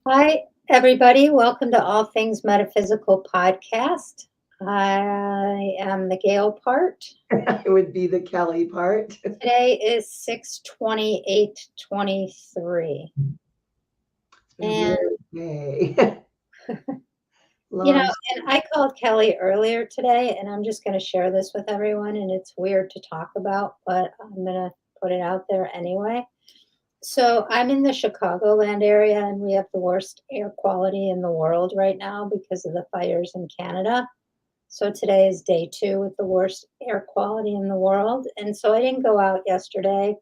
Hi, everybody. Welcome to All Things Metaphysical podcast. I am the Gail part. It would be the Kelly part. Today is 6/28/23. It's been a And, weird day. you know, Long. and I called Kelly earlier today, and I'm just going to share this with everyone. And it's weird to talk about, but I'm going to put it out there anyway. So I'm in the Chicagoland area, and we have the worst air quality in the world right now because of the fires in Canada. So today is day two with the worst air quality in the world. And so I didn't go out yesterday.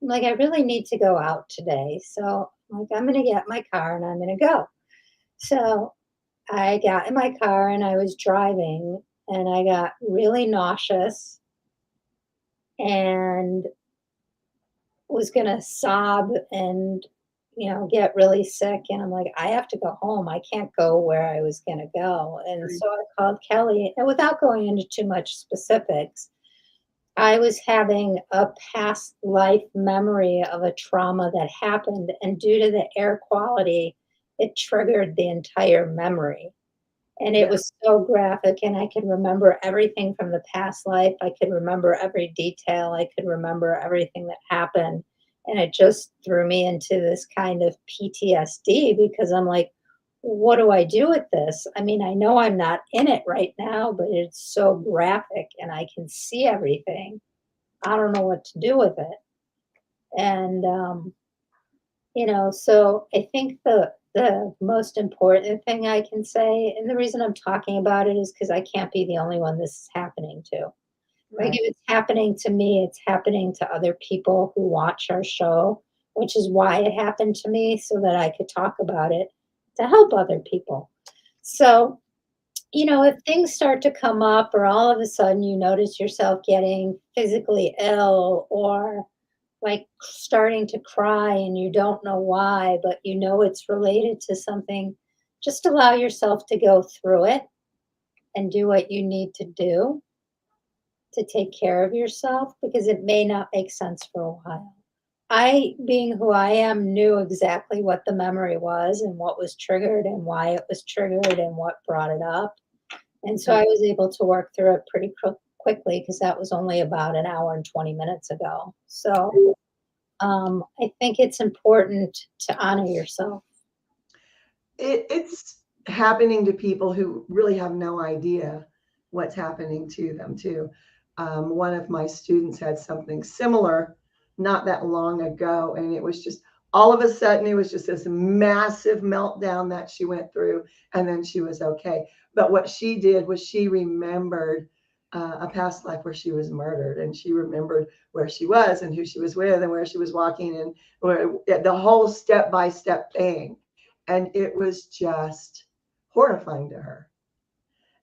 I'm like, I really need to go out today. So I'm like, I'm going to get my car and I'm going to go. So I got in my car and I was driving and I got really nauseous and was going to sob and get really sick, and I'm like, I have to go home. I can't go where I was going to go. And so I called Kelly, and without going into too much specifics, I was having a past life memory of a trauma that happened, and due to the air quality, it triggered the entire memory. And it Yeah. was so graphic, and I could remember everything from the past life. I could remember every detail. I could remember everything that happened. And it just threw me into this kind of PTSD because I'm like, what do I do with this? I mean, I know I'm not in it right now, but it's so graphic and I can see everything. I don't know what to do with it. And so I think the most important thing I can say, and the reason I'm talking about it is because I can't be the only one this is happening to. Like, Right. if it's happening to me, it's happening to other people who watch our show, which is why it happened to me, so that I could talk about it to help other people. So, if things start to come up, or all of a sudden you notice yourself getting physically ill, or like starting to cry and you don't know why, but it's related to something, just allow yourself to go through it and do what you need to do to take care of yourself, because it may not make sense for a while. I, being who I am, knew exactly what the memory was and what was triggered and why it was triggered and what brought it up. And so Right. I was able to work through it pretty quickly, because that was only about an hour and 20 minutes ago. So I think it's important to honor yourself. It's happening to people who really have no idea what's happening to them, too. One of my students had something similar not that long ago, and it was just all of a sudden, it was just this massive meltdown that she went through, and then she was okay. But what she did was she remembered a past life where she was murdered, and she remembered where she was and who she was with and where she was walking, and where the whole step by step thing. And it was just horrifying to her.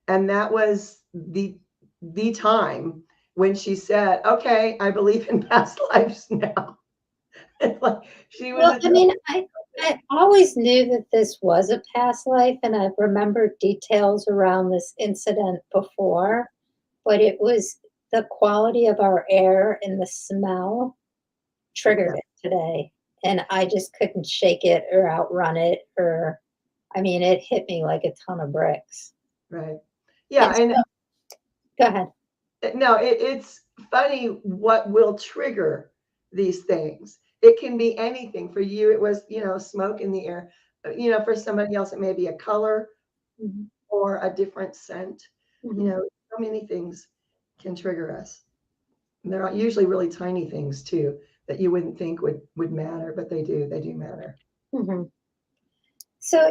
And that was the time when she said, okay, I believe in past lives now. It's like she was Well, a I mean, I always knew that this was a past life, and I've remembered details around this incident before, but it was the quality of our air and the smell triggered yeah, it today. And I just couldn't shake it or outrun it, or, I mean, it hit me like a ton of bricks. right. And Yeah, and so, go ahead. no, it's funny what will trigger these things. It can be anything. For you, it was, smoke in the air. For somebody else, it may be a color Mhm, or a different scent. mhm, So many things can trigger us. And they're usually really tiny things too that you wouldn't think would matter, but they do. They do matter. mhm. So,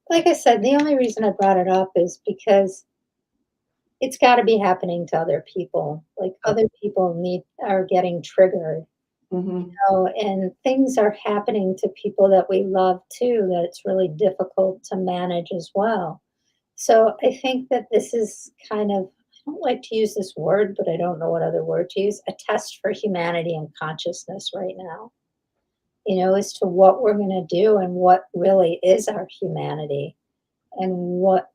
like I said, the only reason I brought it up is because it's got to be happening to other people. Like, Oh, other people are getting triggered, hmm. and things are happening to people that we love too, that it's really difficult to manage as well. So I think that this is kind of, I don't like to use this word, but I don't know what other word to use, a test for humanity and consciousness right now, as to what we're going to do and what really is our humanity, and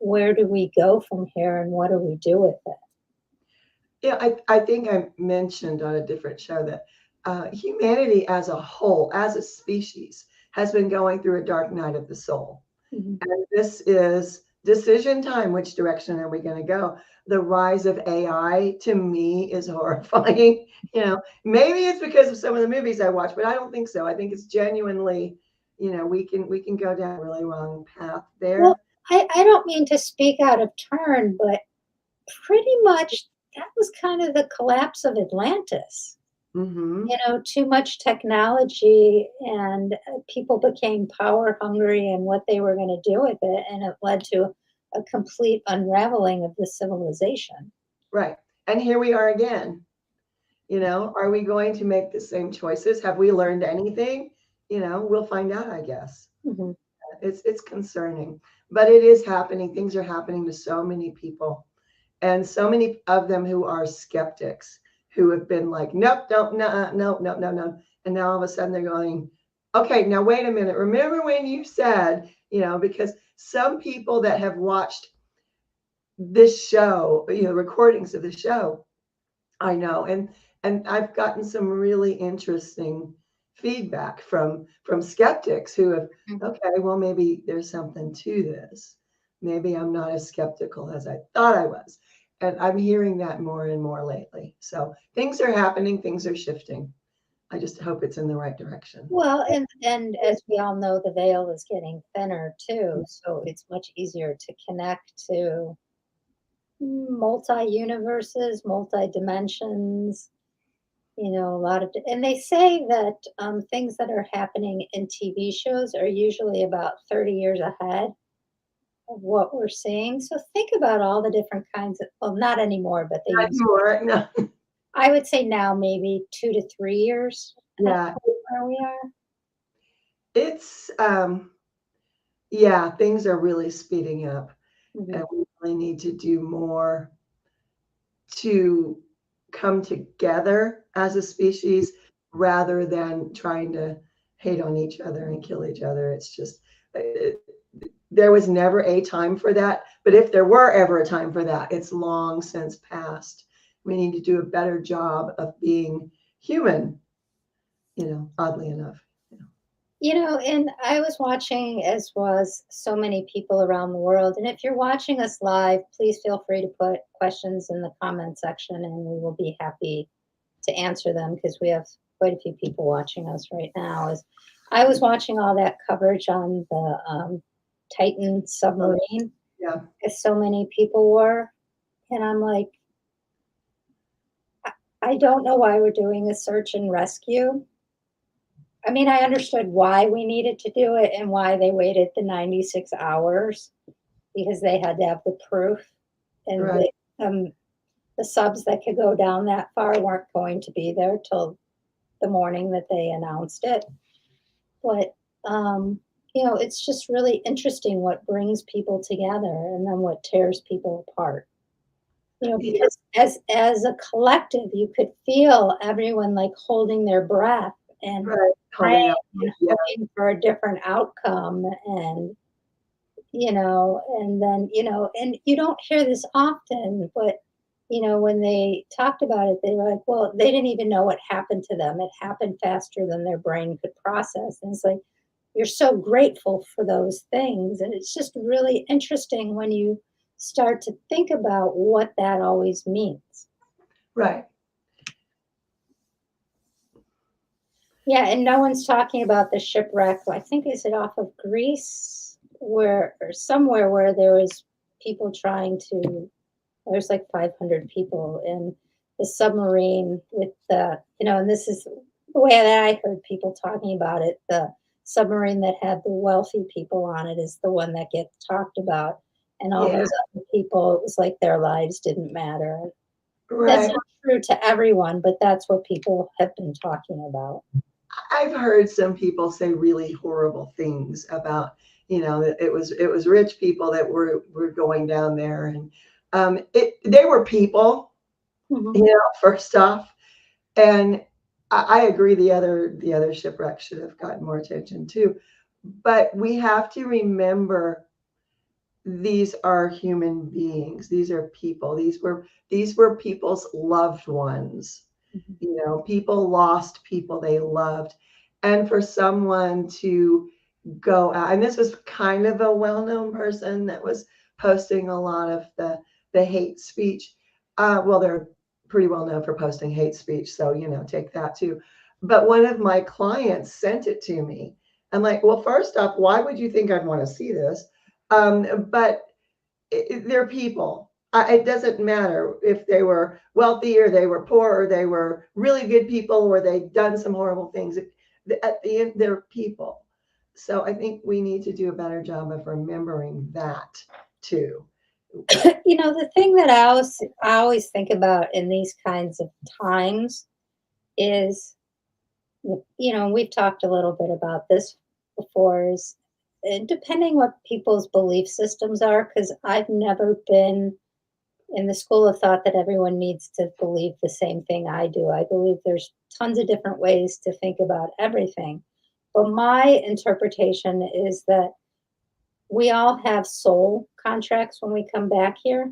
where do we go from here and what do we do with it. Yeah, I think I mentioned on a different show that humanity as a whole, as a species, has been going through a dark night of the soul. Mhm. And this is decision time. Which direction are we going to go? The rise of AI to me is horrifying. Maybe it's because of some of the movies I watch, but I don't think so. I think it's genuinely, we can go down a really wrong path Well, there. I don't mean to speak out of turn, but pretty much that was kind of the collapse of Atlantis. Hmm. Too much technology, and people became power hungry and what they were going to do with it, and it led to a complete unraveling of the civilization. Right. And here we are again. Are we going to make the same choices? Have we learned anything? We'll find out, I guess. Mhm. It's concerning, but it is happening. Things are happening to so many people, and so many of them who are skeptics, who have been like, nope, don't, no, no, no, no, no, and now all of a sudden they're going, okay, now wait a minute. Remember when you said, because some people that have watched this show, recordings of the show, I know, and I've gotten some really interesting feedback from skeptics who have, Mm. okay, well, maybe there's something to this. Maybe I'm not as skeptical as I thought I was. And I'm hearing that more and more lately. So things are happening, things are shifting. I just hope it's in the right direction. Well, and as we all know, the veil is getting thinner too, so it's much easier to connect to multi-universes, multi-dimensions, a lot of, and they say that things that are happening in TV shows are usually about 30 years ahead of what we're seeing. So think about all the different kinds of, well, not anymore, but they Not use, more, no. I would say now maybe 2 to 3 years ahead Yeah, of where we are. it's yeah, things are really speeding up, Mhm. and we really need to do more to come together as a species rather than trying to hate on each other and kill each other. It's just, there was never a time for that. But if there were ever a time for that, it's long since passed. We need to do a better job of being human, oddly enough. And I was watching, as was so many people around the world. And if you're watching us live, please feel free to put questions in the comment section and we will be happy to answer them because we have quite a few people watching us right now. As I was watching all that coverage on the Titan Oh, submarine, yeah, as so many people were, and I'm like, I don't know why we're doing a search and rescue. I mean, I understood why we needed to do it and why they waited the 96 hours because they had to have the proof, and right. the subs that could go down that far weren't going to be there till the morning that they announced it. But it's just really interesting what brings people together and then what tears people apart. Yeah, Because as a collective, you could feel everyone like holding their breath and right. praying Holding up. and Yeah, hoping for a different outcome, and then and you don't hear this often, but when they talked about it, they were like, well, they didn't even know what happened to them. It happened faster than their brain could process. And it's like, you're so grateful for those things. And it's just really interesting when you start to think about what that always means. right. Yeah, and no one's talking about the shipwreck. I think is it off of Greece, where or somewhere where there was people trying to. There's like 500 people in the submarine with and this is the way that I heard people talking about it. The submarine that had the wealthy people on it is the one that gets talked about, and all Yeah, those other people, it was like their lives didn't matter. That's right. not true to everyone, but that's what people have been talking about. I've heard some people say really horrible things about, that it was rich people that were going down there, and they were people, Mhm. first off, and I agree the other shipwreck should have gotten more attention too, but we have to remember these are human beings. These are people. These were people's loved ones. Mhm. People lost people they loved. And for someone to go out. And this was kind of a well-known person that was posting a lot of the hate speech. Well, they're pretty well known for posting hate speech, so take that too. But one of my clients sent it to me. I'm like, well, first off, why would you think I'd want to see this? But they're people. It doesn't matter if they were wealthy or they were poor or they were really good people or they'd done some horrible things. At the end, they're people. So I think we need to do a better job of remembering that too. The thing that I always think about in these kinds of times is, we've talked a little bit about this before, is depending what people's belief systems are, because I've never been in the school of thought that everyone needs to believe the same thing I do. I believe there's tons of different ways to think about everything. But my interpretation is that we all have soul contracts when we come back here.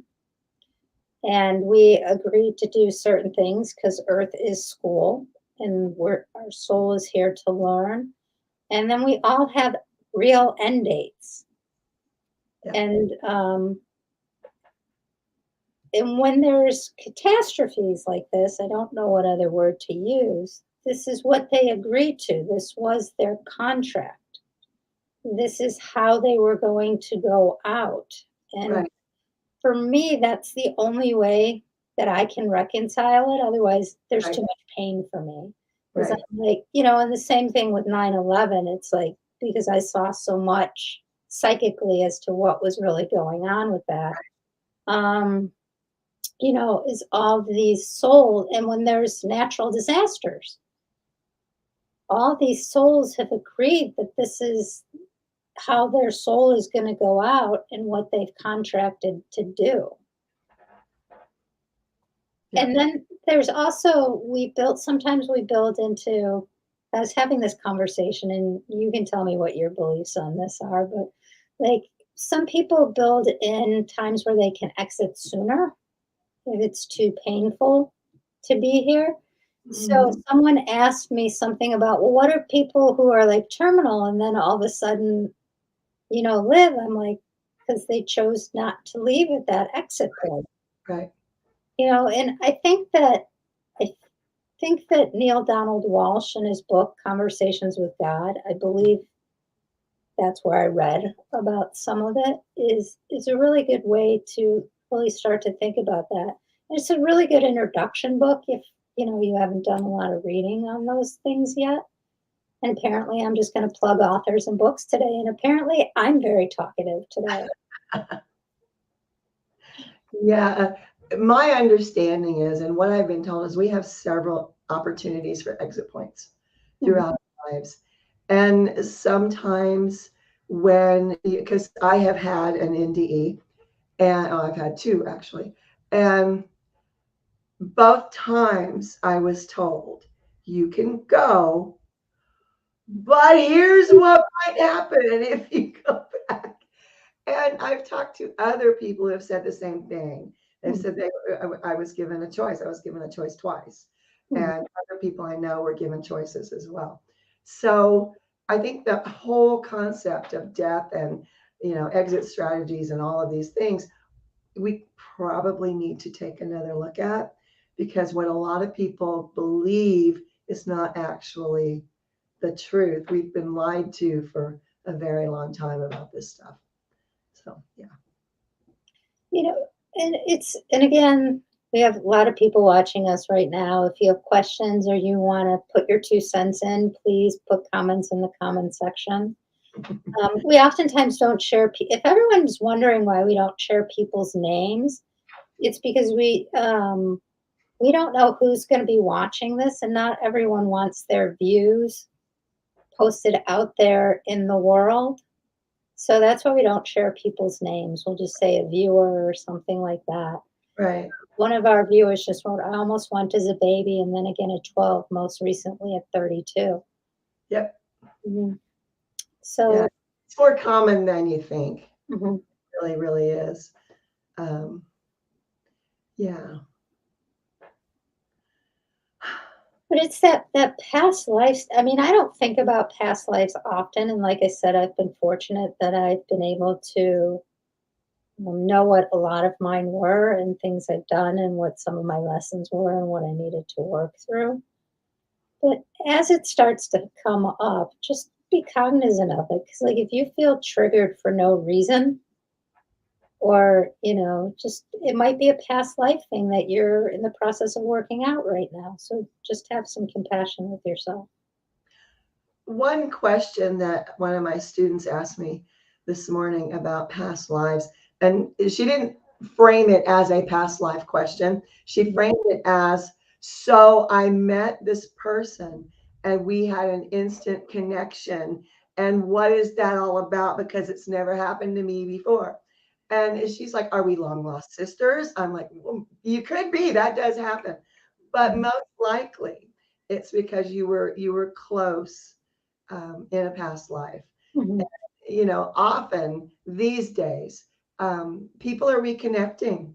And we agree to do certain things because Earth is school and our soul is here to learn. And then we all have real end dates. Yeah. And when there's catastrophes like this, I don't know what other word to use. This is what they agreed to. This was their contract. This is how they were going to go out. And Right. for me, that's the only way that I can reconcile it. Otherwise, there's Right. too much pain for me. Because Right. I'm like, and the same thing with 9/11. It's like, because I saw so much psychically as to what was really going on with that. Um, is all these souls, and when there's natural disasters, all these souls have agreed that this is how their soul is going to go out and what they've contracted to do. Yeah. And then there's also, sometimes we build into, I was having this conversation, and you can tell me what your beliefs on this are, but like some people build in times where they can exit sooner if it's too painful to be here. So Mhm. someone asked me something about, well, what are people who are like terminal and then all of a sudden, live? I'm like, because they chose not to leave at that exit point. Right. And I think that Neil Donald Walsh in his book Conversations with God, I believe that's where I read about some of it, is a really good way to really start to think about that. And it's a really good introduction book if you haven't done a lot of reading on those things yet. And apparently I'm just going to plug authors and books today. And apparently I'm very talkative today. Yeah. My understanding is, and what I've been told is, we have several opportunities for exit points Mhm. throughout our lives. And sometimes because I have had an NDE, and I've had two actually, and both times I was told, you can go, but here's what might happen if you go back. And I've talked to other people who have said the same thing. They've Mhm. said I was given a choice. I was given a choice twice. Mhm. And other people I know were given choices as well. So I think the whole concept of death and, exit strategies and all of these things, we probably need to take another look at, because what a lot of people believe is not actually the truth. We've been lied to for a very long time about this stuff. So, yeah. You know, and again, we have a lot of people watching us right now. If you have questions or you want to put your 2 cents in, please put comments in the comment section. We oftentimes don't share. If everyone's wondering why we don't share people's names, it's because we don't know who's going to be watching this, and not everyone wants their views posted out there in the world. So that's why we don't share people's names. We'll just say a viewer or something like that. Right. One of our viewers just wrote, I almost went as a baby and then again at 12, most recently at 32. Yep. Mhm. Yeah. So, It's more common than you think. mhm. It really, really is. Um, yeah. But it's that past lives. I mean, I don't think about past lives often, and like I said, I've been fortunate that I've been able to know what a lot of mine were and things I've done and what some of my lessons were and what I needed to work through. But as it starts to come up, just be cognizant of it. Because, like, if you feel triggered for no reason, or, just it might be a past life thing that you're in the process of working out right now. So just have some compassion with yourself. One question that one of my students asked me this morning about past lives, and she didn't frame it as a past life question. She Mhm. framed it as, so I met this person and we had an instant connection. And what is that all about? Because it's never happened to me before. And she's like, are we long lost sisters? I'm like, well, you could be, that does happen. But Mhm. most likely it's because you were close in a past life. Mhm. Often these days, people are reconnecting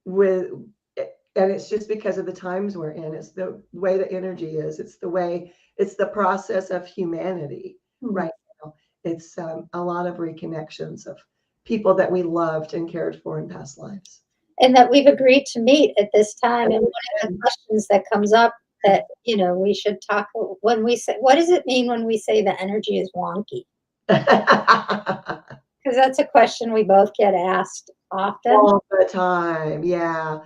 with, and it's just because of the times we're in. It's the way the energy is. It's the process of humanity Mhm. right now. It's a lot of reconnections of people that we loved and cared for in past lives. And that we've agreed to meet at this time. And one of the And questions that comes up that, we should talk when we say, what does it mean when we say the energy is wonky? Because that's a question we both get asked often. all the time, yeah.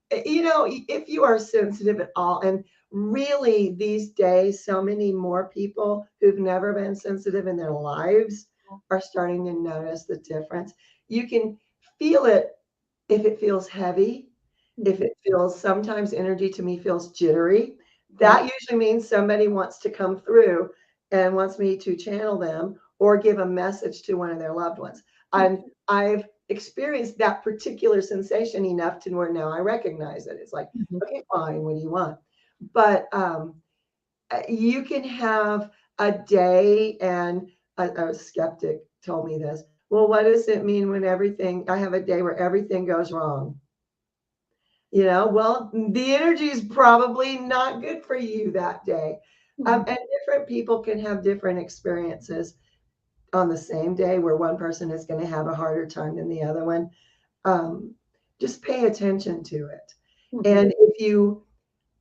If you are sensitive at all, and really these days, so many more people who've never been sensitive in their lives are starting to notice the difference. You can feel it if it feels heavy, if Mhm. it feels, sometimes energy to me feels jittery. Mhm. That usually means somebody wants to come through and wants me to channel them or give a message to one of their loved ones. And I've experienced that particular sensation enough to where now I recognize it. It's like, Mhm. okay, fine, what do you want? But you can have a day, and a skeptic told me this. Well, what does it mean when I have a day where everything goes wrong? Well, the energy is probably not good for you that day. Mhm. And different people can have different experiences on the same day where one person is going to have a harder time than the other one. Um, just pay attention to it. Mhm. And if you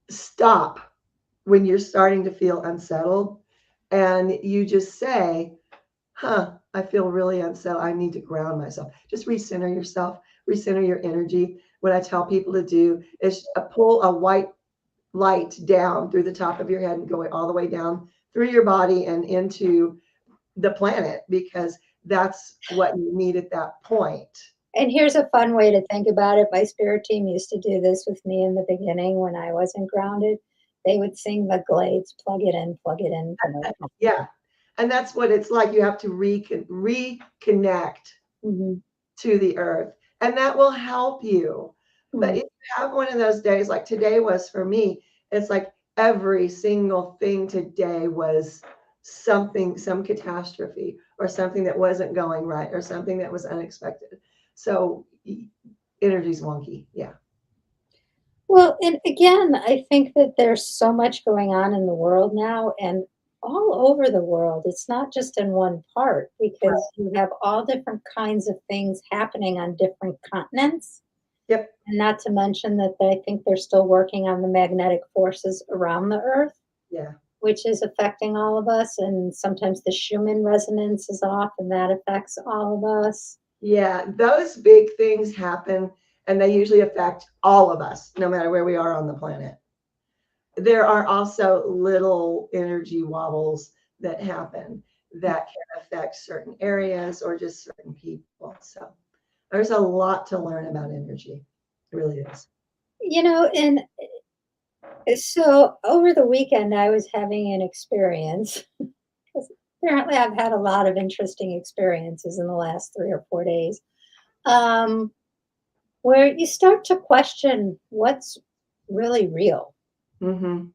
stop when you're starting to feel unsettled and you just say, I feel really unsettled. I need to ground myself. Just recenter yourself, recenter your energy. What I tell people to do is pull a white light down through the top of your head and go all the way down through your body and into the planet, because that's what you need at that point. And here's a fun way to think about it. My spirit team used to do this with me in the beginning when I wasn't grounded. They would sing the Glades, plug it in, come on. Yeah. And that's what it's like. You have to reconnect Mhm. to the earth, and that will help you. But Mhm. if you have one of those days like today was for me, it's like every single thing today was something, some catastrophe or something that wasn't going right or something that was unexpected. So energy's wonky. Yeah. Well, and again, I think that there's so much going on in the world now and all over the world. It's not just in one part because Right. you have all different kinds of things happening on different continents. Yep. And not to mention that I think they're still working on the magnetic forces around the earth, Yeah. which is affecting all of us. And sometimes the Schumann resonance is off, and that affects all of us. Yeah. Those big things happen, and they usually affect all of us, no matter where we are on the planet. There are also little energy wobbles that happen that can affect certain areas or just certain people. So there's a lot to learn about energy. It really is. And so over the weekend, I was having an experience. 'Cause apparently I've had a lot of interesting experiences in the last 3 or 4 days, um, where you start to question what's really real. Mm-hmm.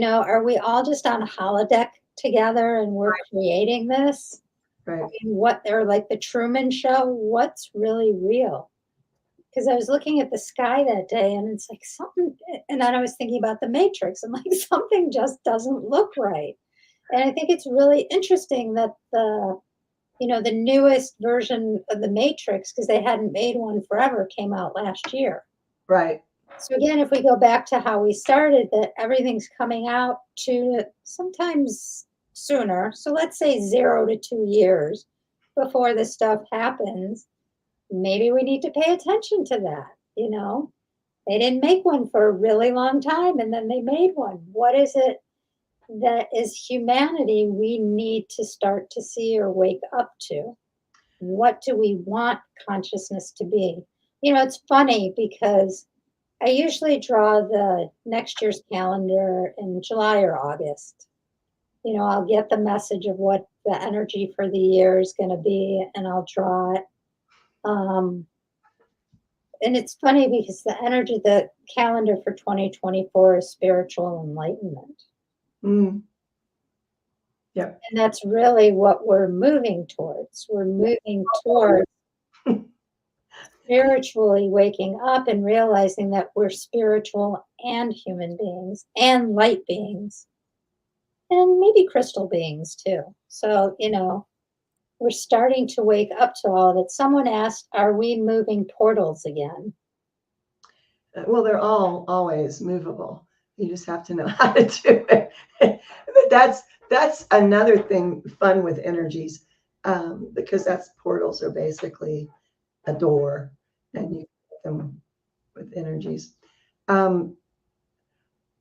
Are we all just on a holodeck together and we're creating this? I Right. mean, what they're like the Truman Show, what's really real? because I was looking at the sky that day and it's like something, and then I was thinking about the Matrix and like something just doesn't look right. And I think it's really interesting that the newest version of the Matrix, because they hadn't made one forever, came out last year. Right. So again, if we go back to how we started, that everything's coming out to sometimes sooner. So let's say 0 to 2 years before this stuff happens. Maybe we need to pay attention to that. They didn't make one for a really long time and then they made one. What is it that as humanity we need to start to see or wake up to? What do we want consciousness to be? It's funny because I usually draw the next year's calendar in July or August. I'll get the message of what the energy for the year is going to be and I'll draw it. And it's funny because the calendar for 2024 is spiritual enlightenment. Mm. Yep. And that's really what we're moving towards. We're moving towards spiritually waking up and realizing that we're spiritual and human beings and light beings and maybe crystal beings too. So, we're starting to wake up to all of it. Someone asked, are we moving portals again? Well, they're all always movable. You just have to know how to do it. But that's another thing fun with energies, because portals are basically a door, and you put them with energies.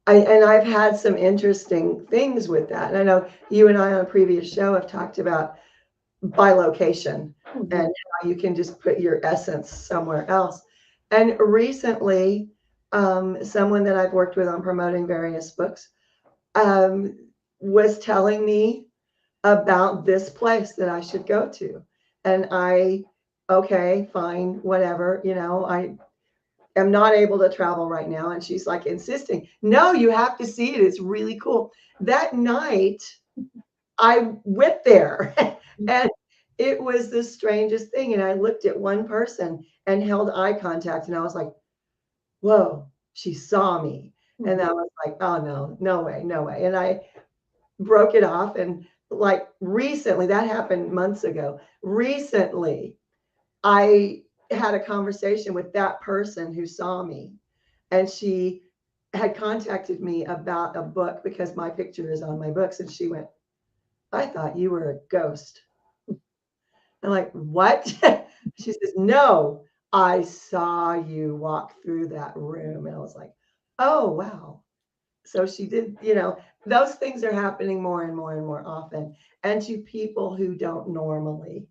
I've had some interesting things with that. And I know you and I on a previous show have talked about bilocation and how you can just put your essence somewhere else. And recently, someone that I've worked with on promoting various books was telling me about this place that I should go to. And okay, fine, whatever, I am not able to travel right now. And she's like insisting, no, you have to see it. It's really cool. That night, I went there and it was the strangest thing. And I looked at one person and held eye contact and I was like, whoa, she saw me. And I was like, oh no, no way, no way. And I broke it off. And like recently, that happened months ago. Recently, I had a conversation with that person who saw me, and she had contacted me about a book because my picture is on my books. And she went, I thought you were a ghost. I'm like, what? She says, no, I saw you walk through that room. And I was like, oh, wow. So she did, those things are happening more and more and more often, and to people who don't normally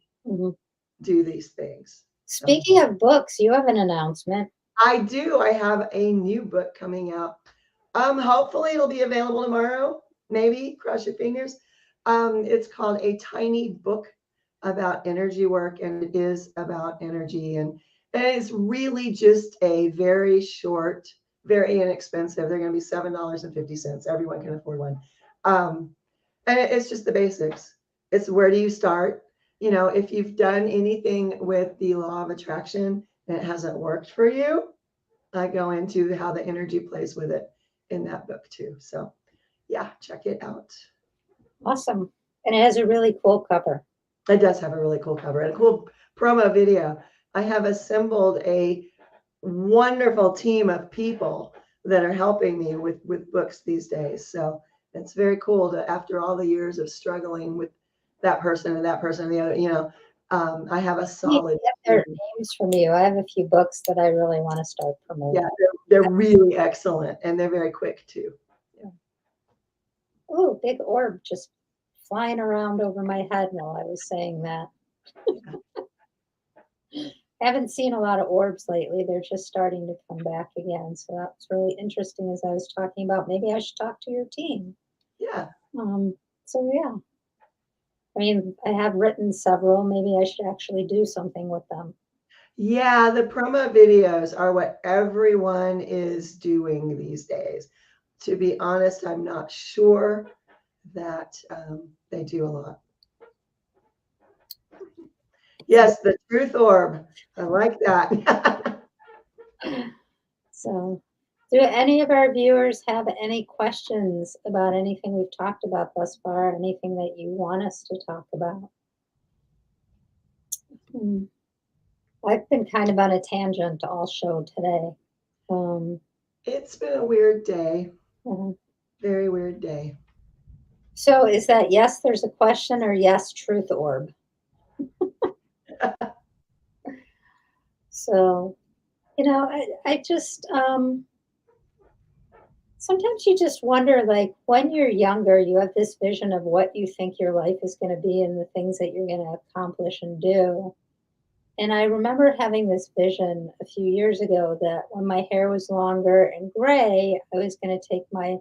do these things. Speaking of books, you have an announcement. I do. I have a new book coming out. Hopefully it'll be available tomorrow. Maybe, cross your fingers. It's called A Tiny Book About Energy Work, and it is about energy. And it's really just a very short, very inexpensive. They're going to be $7.50. Everyone can afford one. And it's just the basics. It's where do you start? If you've done anything with the law of attraction and it hasn't worked for you, I go into how the energy plays with it in that book too. So yeah, check it out. Awesome. And it has a really cool cover. It does have a really cool cover and a cool promo video. I have assembled a wonderful team of people that are helping me with books these days. So it's very cool to, after all the years of struggling with that person and that person and the other, I have a solid. Get their names from you. I have a few books that I really want to start promoting. Yeah, they're really excellent and they're very quick too. Yeah. Oh, big orb just flying around over my head while I was saying that. I haven't seen a lot of orbs lately. They're just starting to come back again. So that's really interesting as I was talking about. Maybe I should talk to your team. Yeah. So yeah. I mean, I have written several. Maybe I should actually do something with them. Yeah, the promo videos are what everyone is doing these days. To be honest, I'm not sure that they do a lot. Yes, the truth orb. I like that. So, do any of our viewers have any questions about anything we've talked about thus far? Anything that you want us to talk about? Hmm. I've been kind of on a tangent all show today. Um, It's been a weird day, mhm. very weird day. So, is that yes, there's a question, or yes, truth orb? So, I just, sometimes you just wonder, like, when you're younger, you have this vision of what you think your life is going to be and the things that you're going to accomplish and do. And I remember having this vision a few years ago that when my hair was longer and gray, I was going to take my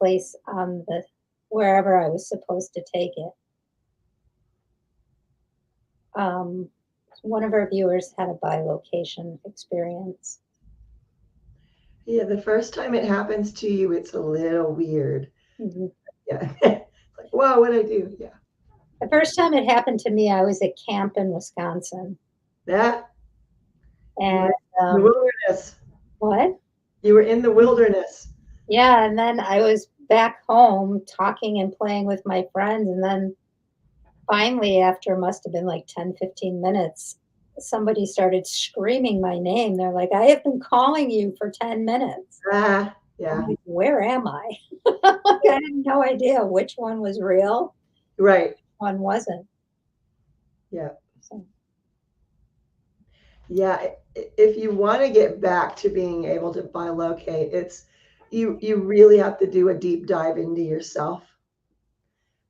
place on the wherever I was supposed to take it. Um, One of our viewers had a bilocation experience. Yeah, the first time it happens to you, it's a little weird. Mhm. Yeah. Like, whoa, what'd I do? Yeah. The first time it happened to me, I was at camp in Wisconsin. That you were And in the wilderness. what? You were in the wilderness. Yeah, and then I was back home talking and playing with my friends, and then finally, after must have been like 10, 15 minutes, somebody started screaming my name. They're like, "I have been calling you for 10 minutes." Ah, I'm yeah. like, "Where am I?" Like, I had no idea which one was real, Right. one wasn't. Yeah. So, Yeah. If you want to get back to being able to bilocate, it's you really have to do a deep dive into yourself.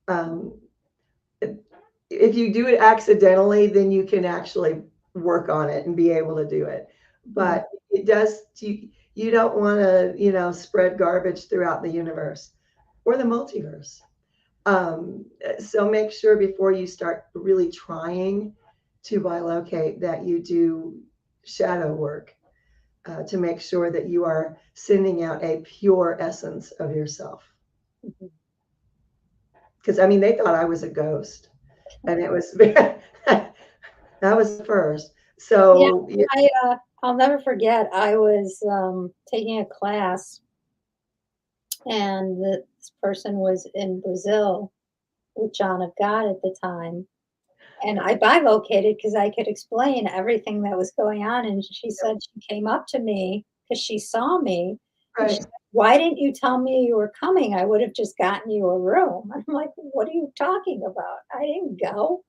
Um, if you do it accidentally, then you can actually work on it and be able to do it. mhm, But it does, you don't want to, spread garbage throughout the universe or the multiverse. So make sure before you start really trying to bilocate that you do shadow work to make sure that you are sending out a pure essence of yourself. mhm. Because I mean, they thought I was a ghost, and it was that was the first. Yeah, So yeah, I'll never forget. I was taking a class, and this person was in Brazil with John of God at the time. And I bilocated because I could explain everything that was going on. And she said she came up to me because she saw me. And she right. said, "Why didn't you tell me you were coming? I would have just gotten you a room." I'm like, "What are you talking about? I didn't go."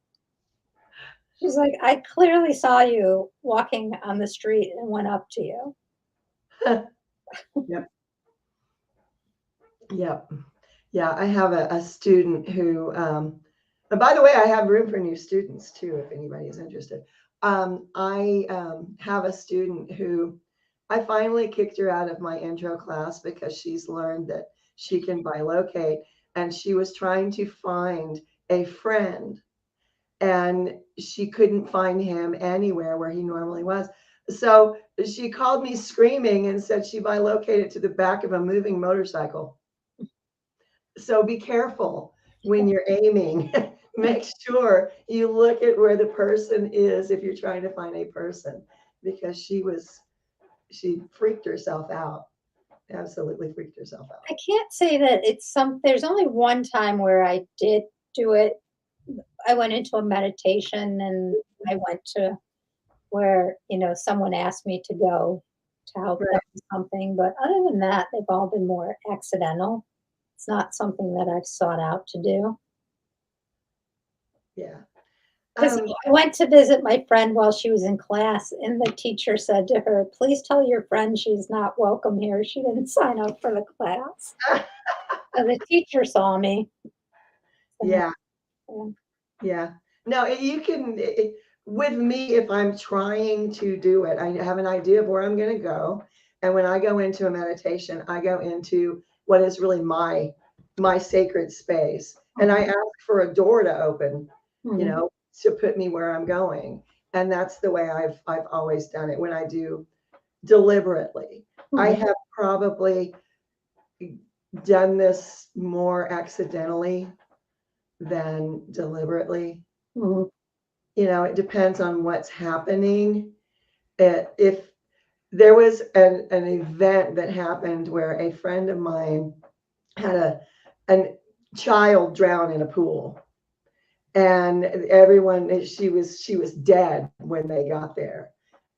She's like, "I clearly saw you walking on the street and went up to you." Yep. Yep. Yeah, I have a student who, and by the way, I have room for new students too, if anybody's interested. I have a student who I finally kicked her out of my intro class because she's learned that she can bilocate, and she was trying to find a friend and she couldn't find him anywhere where he normally was. So she called me screaming and said she bilocated to the back of a moving motorcycle. So be careful when you're aiming. Make sure you look at where the person is if you're trying to find a person, because she freaked herself out. Absolutely freaked herself out. I can't say that there's only one time where I did do it. I went into a meditation and I went to where, someone asked me to go to help them Right. with something. But other than that, they've all been more accidental. It's not something that I've sought out to do. Yeah. Because Um, I went to visit my friend while she was in class, and the teacher said to her, "Please tell your friend she's not welcome here. She didn't sign up for the class." So the teacher saw me. So, yeah. yeah. Yeah. No, you can, with me, if I'm trying to do it, I have an idea of where I'm going to go. And when I go into a meditation, I go into what is really my sacred space. And I Mhm, ask for a door to open, you mhm, know, to put me where I'm going. And that's the way I've always done it when I do deliberately. I mhm, have probably done this more accidentally than deliberately. mhm, It depends on what's happening. If there was an event that happened where a friend of mine had a child drown in a pool, and everyone, she was dead when they got there,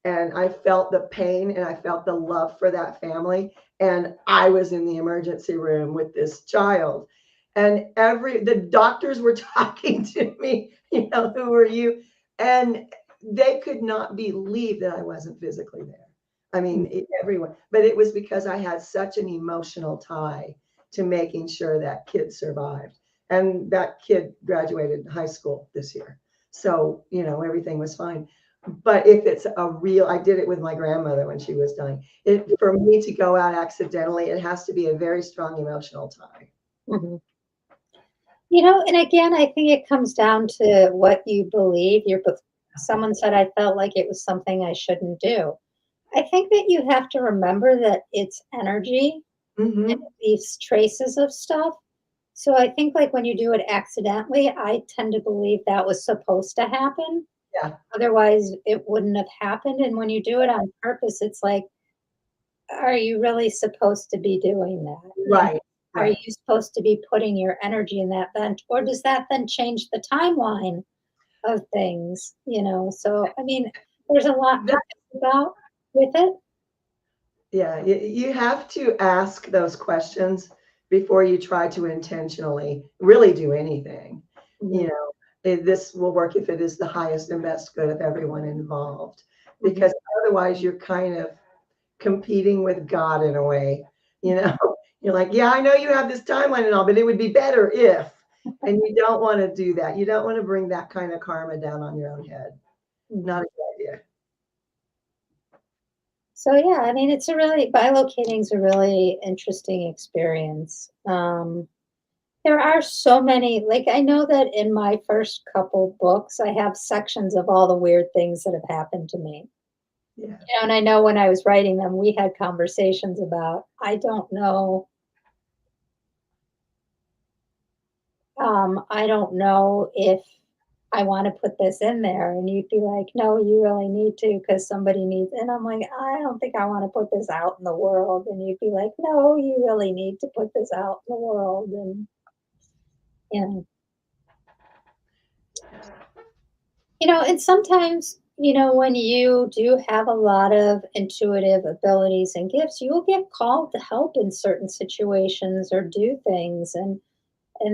and I felt the pain and I felt the love for that family, and I was in the emergency room with this child, and every the doctors were talking to me, who are you, and they could not believe that I wasn't physically there. I mean, everyone, but it was because I had such an emotional tie to making sure that kid survived, and that kid graduated high school this year, so everything was fine. But if it's a real, I did it with my grandmother when she was dying. For me to go out accidentally, it has to be a very strong emotional tie. Mhm. And again, I think it comes down to what you believe. Someone said I felt like it was something I shouldn't do. I think that you have to remember that it's energy and Hmm. it leaves traces of stuff. So I think like when you do it accidentally, I tend to believe that was supposed to happen. Yeah. Otherwise, it wouldn't have happened. And when you do it on purpose, it's like, are you really supposed to be doing that? Right. Are Right. you supposed to be putting your energy in that then, or does that then change the timeline of things? So I mean, there's a lot to That, think about with it. yeah. You have to ask those questions before you try to intentionally really do anything. Mhm, This will work if it is the highest and best good of everyone involved, mhm, because otherwise you're kind of competing with God in a way. You mhm, know, you're like, yeah, I know you have this timeline and all, but it would be better if. And you don't want to do that. You don't want to bring that kind of karma down on your own head. Not mhm. a good idea. So yeah, I mean, it's a really bilocating's a really interesting experience. There are so many, like I know that in my first couple books, I have sections of all the weird things that have happened to me. Yeah. And I know when I was writing them, we had conversations about, I don't know if I want to put this in there. And you'd be like, no, you really need to because somebody needs, and I'm like, I don't think I want to put this out in the world. And you'd be like, no, you really need to put this out in the world. And and sometimes, when you do have a lot of intuitive abilities and gifts, you will get called to help in certain situations or do things. And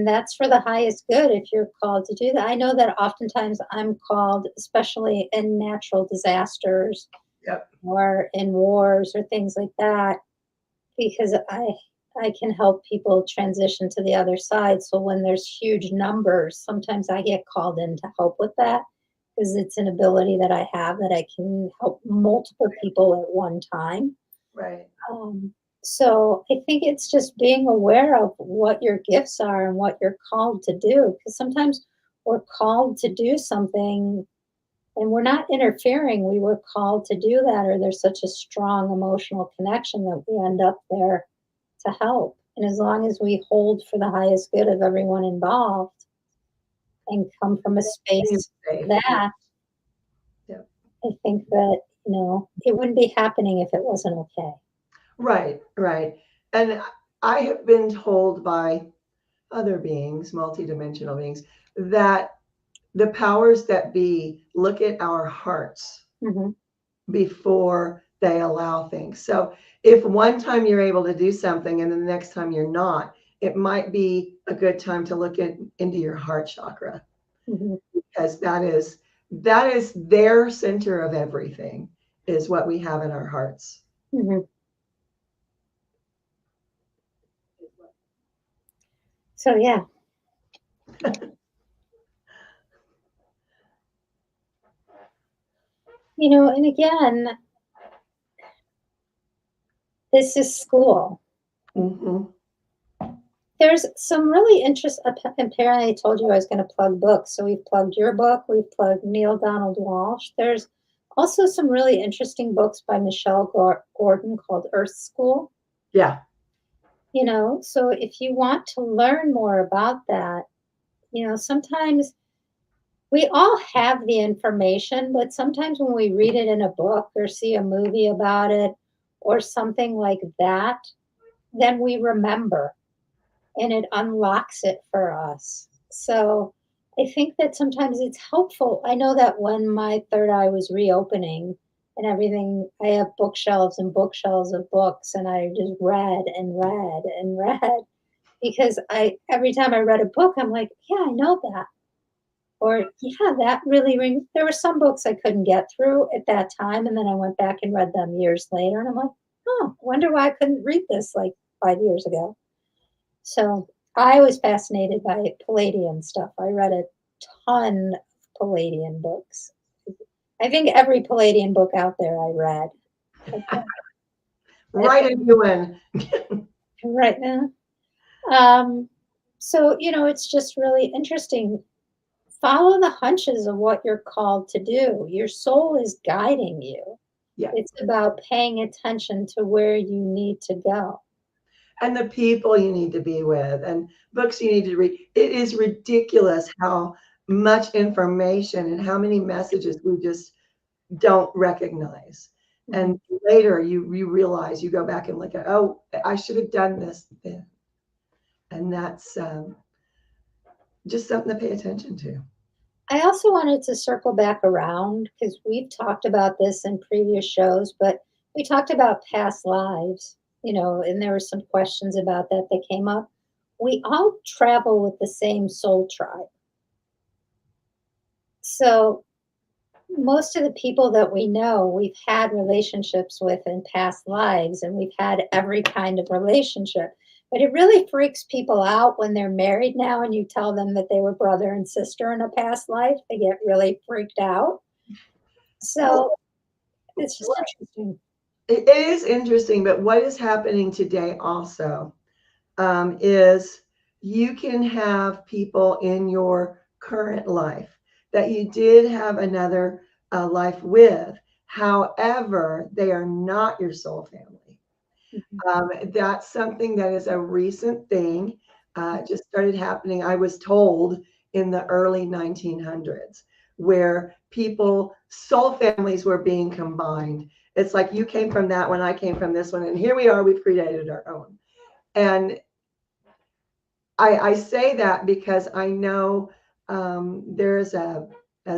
that's for the highest good if you're called to do that. I know that oftentimes I'm called, especially in natural disasters Yep. or in wars or things like that, because I can help people transition to the other side. So when there's huge numbers, sometimes I get called in to help with that because it's an ability that I have that I can help multiple people at one time. Right. Um, so I think it's just being aware of what your gifts are and what you're called to do. Because sometimes we're called to do something and we're not interfering. We were called to do that, or there's such a strong emotional connection that we end up there to help. And as long as we hold for the highest good of everyone involved and come from a Being space of safe. Yeah. that, Yep. I think that, it wouldn't be happening if it wasn't okay. Right. Right. And I have been told by other beings, multidimensional beings, that the powers that be look at our hearts Hmm. before they allow things. So if one time you're able to do something and then the next time you're not, it might be a good time to look into your heart chakra, Hmm. because that is their center of everything, is what we have in our hearts. Hmm. So, yeah, and again, this is school. Hmm. There's some really interest. Apparently, I told you I was going to plug books. So we've plugged your book. We've plugged Neil Donald Walsh. There's also some really interesting books by Michelle Gordon called Earth School. Yeah. So if you want to learn more about that, sometimes We all have the information, but sometimes when we read it in a book or see a movie about it or something like that, then we remember and it unlocks it for us. So I think that sometimes it's helpful. I know that when my third eye was reopening and everything, I have bookshelves and bookshelves of books, and I just read and read and read because I every time I read a book, I'm like, yeah, I know that. Or yeah, that really rings. There were some books I couldn't get through at that time, and then I went back and read them years later, and I'm like, oh, wonder why I couldn't read this like 5 years ago. So I was fascinated by Palladian stuff. I read a ton of Palladian books. I think every Palladian book out there I read. Right into one. Right now. Um, so, it's just really interesting. Follow the hunches of what you're called to do. Your soul is guiding you. Yeah. It's about paying attention to where you need to go. And the people you need to be with and books you need to read. It is ridiculous how much information and how many messages we just don't recognize. And later you realize, you go back and look at, oh, I should have done this then. And that's just something to pay attention to. I also wanted to circle back around because we've talked about this in previous shows, but we talked about past lives, and there were some questions about that came up. We all travel with the same soul tribe. So most of the people that we know, we've had relationships with in past lives, and we've had every kind of relationship. But it really freaks people out when they're married now and you tell them that they were brother and sister in a past life. They get really freaked out. Well, So it's just interesting. it is interesting, but what is happening today also is you can have people in your current life that you did have another life with. However, they are not your soul family. That's something that is a recent thing. Just started happening, I was told, in the early 1900s, where soul families were being combined. It's like you came from that one, I came from this one, and here we are, we've created our own. And I say that because I know there's a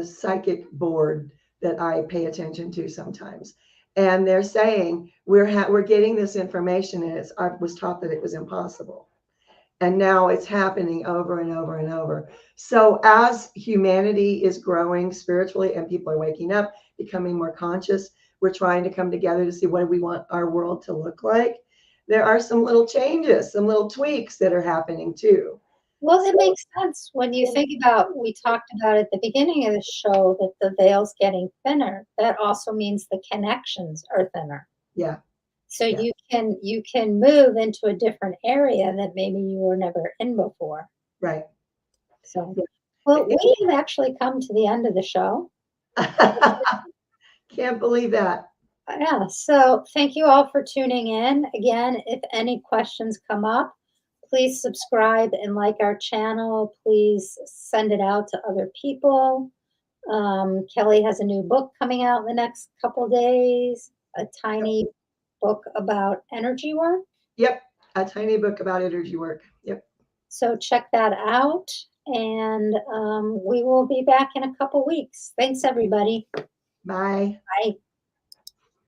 psychic board that I pay attention to sometimes, and they're saying we're getting this information, and I was taught that it was impossible, and now it's happening over and over and over. So as humanity is growing spiritually and people are waking up, becoming more conscious, we're trying to come together to see what do we want our world to look like. There are some little changes, some little tweaks that are happening too. Well, it makes sense when you think about, we talked about at the beginning of the show that the veil's getting thinner. That also means the connections are thinner. Yeah. So Yeah. you can move into a different area that maybe you were never in before. Right. So, Yeah. well, we have actually come to the end of the show. Can't believe that. Yeah. So thank you all for tuning in. Again, if any questions come up, please subscribe and like our channel. Please send it out to other people. Kellie has a new book coming out in the next couple days, a tiny book about energy work. Yep. A tiny book about energy work. Yep. So check that out. And we will be back in a couple weeks. Thanks, everybody. Bye. Bye.